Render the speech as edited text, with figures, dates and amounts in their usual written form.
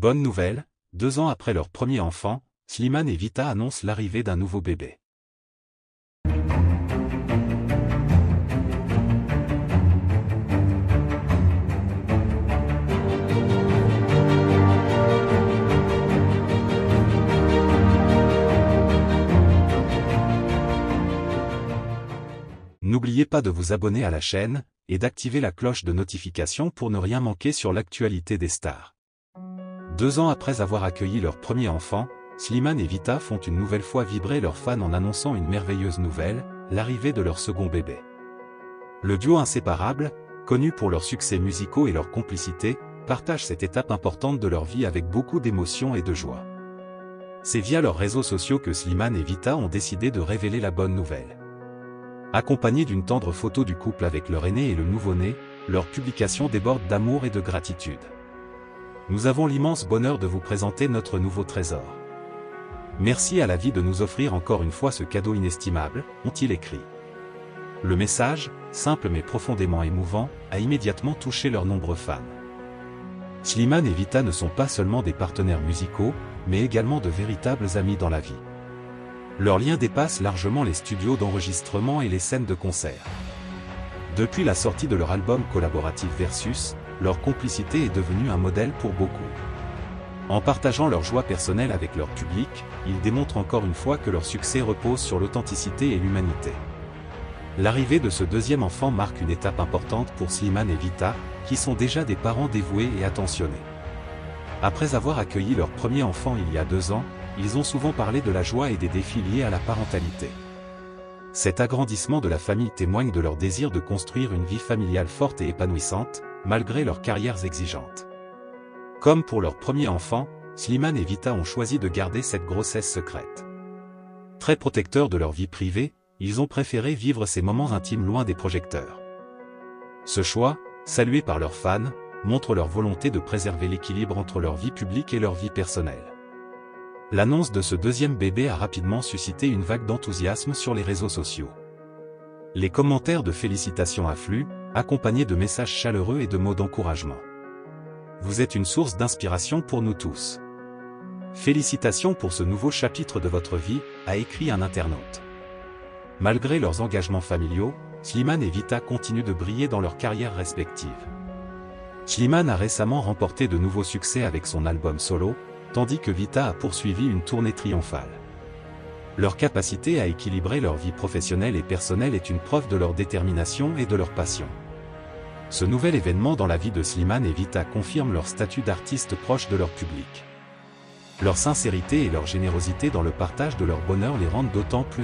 Bonne nouvelle, 2 ans après leur premier enfant, Slimane et Vita annoncent l'arrivée d'un nouveau bébé. N'oubliez pas de vous abonner à la chaîne, et d'activer la cloche de notification pour ne rien manquer sur l'actualité des stars. 2 ans après avoir accueilli leur premier enfant, Slimane et Vita font une nouvelle fois vibrer leurs fans en annonçant une merveilleuse nouvelle, l'arrivée de leur second bébé. Le duo inséparable, connu pour leurs succès musicaux et leur complicité, partage cette étape importante de leur vie avec beaucoup d'émotion et de joie. C'est via leurs réseaux sociaux que Slimane et Vita ont décidé de révéler la bonne nouvelle. Accompagnés d'une tendre photo du couple avec leur aîné et le nouveau-né, leur publication déborde d'amour et de gratitude. Nous avons l'immense bonheur de vous présenter notre nouveau trésor. Merci à la vie de nous offrir encore une fois ce cadeau inestimable, ont-ils écrit. Le message, simple mais profondément émouvant, a immédiatement touché leurs nombreux fans. Slimane et Vita ne sont pas seulement des partenaires musicaux, mais également de véritables amis dans la vie. Leur lien dépasse largement les studios d'enregistrement et les scènes de concert. Depuis la sortie de leur album collaboratif Versus, leur complicité est devenue un modèle pour beaucoup. En partageant leur joie personnelle avec leur public, ils démontrent encore une fois que leur succès repose sur l'authenticité et l'humanité. L'arrivée de ce deuxième enfant marque une étape importante pour Slimane et Vita, qui sont déjà des parents dévoués et attentionnés. Après avoir accueilli leur premier enfant il y a 2 ans, ils ont souvent parlé de la joie et des défis liés à la parentalité. Cet agrandissement de la famille témoigne de leur désir de construire une vie familiale forte et épanouissante, malgré leurs carrières exigeantes. Comme pour leur premier enfant, Slimane et Vita ont choisi de garder cette grossesse secrète. Très protecteurs de leur vie privée, ils ont préféré vivre ces moments intimes loin des projecteurs. Ce choix, salué par leurs fans, montre leur volonté de préserver l'équilibre entre leur vie publique et leur vie personnelle. L'annonce de ce deuxième bébé a rapidement suscité une vague d'enthousiasme sur les réseaux sociaux. Les commentaires de félicitations affluent, accompagnés de messages chaleureux et de mots d'encouragement. Vous êtes une source d'inspiration pour nous tous. Félicitations pour ce nouveau chapitre de votre vie, a écrit un internaute. Malgré leurs engagements familiaux, Slimane et Vita continuent de briller dans leurs carrières respectives. Slimane a récemment remporté de nouveaux succès avec son album solo, tandis que Vita a poursuivi une tournée triomphale. Leur capacité à équilibrer leur vie professionnelle et personnelle est une preuve de leur détermination et de leur passion. Ce nouvel événement dans la vie de Slimane et Vita confirme leur statut d'artistes proches de leur public. Leur sincérité et leur générosité dans le partage de leur bonheur les rendent d'autant plus